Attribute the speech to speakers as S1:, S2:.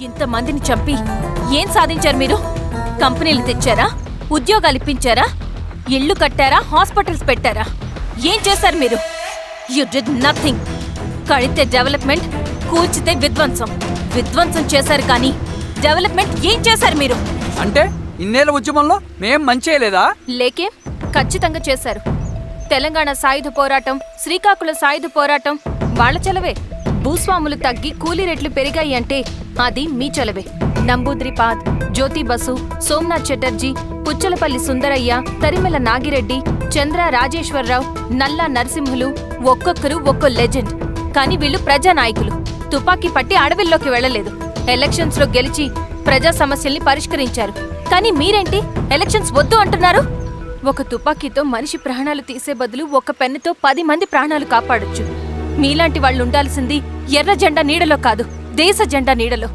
S1: ఇంతమందిని చంపి ఏం సాధించారు మీరు? కంపెనీలు తెచ్చారా? ఉద్యోగాలు ఇప్పించారా? ఇళ్లు కట్టారా? హాస్పిటల్స్ పెట్టారా? ఏం చేశారు మీరు? You did nothing. కడితే డెవలప్మెంట్, కూల్చితే విధ్వంసం. విధ్వంసం చేశారు కానీ డెవలప్మెంట్ ఏం చేశారు మీరు?
S2: అంటే ఇన్నేళ్ల ఉద్యమంలో మేం మంచి చేయలేదా?
S1: లేకే, ఖచ్చితంగా చేశారు. తెలంగాణ సాయుధ పోరాటం, శ్రీకాకుళం సాయుధ పోరాటం వాళ్ల చలవే. భూస్వాములు తగ్గి కూలీ రేట్లు పెరిగాయి అంటే అది మీ చలవే. నంబూద్రిపాద్, జ్యోతి బసు, సోమనాథ్ చటర్జీ, పుచ్చలపల్లి సుందరయ్య, తరిమెల నాగిరెడ్డి, చంద్ర రాజేశ్వరరావు, నల్లా నరసింహులు ఒక్కొక్కరు ఒక్కో లెజెండ్. కానీ వీళ్ళు ప్రజానాయకులు. తుపాకీ పట్టి అడవిల్లోకి వెళ్లలేదు. ఎలక్షన్స్ లో గెలిచి ప్రజా సమస్యల్ని పరిష్కరించారు. కానీ మీరేంటి ఎలక్షన్స్ వద్దు అంటున్నారు? ఒక తుపాకీతో మనిషి ప్రాణాలు తీసే బదులు ఒక పెన్నుతో 10 మంది ప్రాణాలు కాపాడొచ్చు. మీలాంటి వాళ్ళు ఉండాల్సింది ఎర్ర జెండా నీడలో కాదు, దేశ జెండా నీడలో.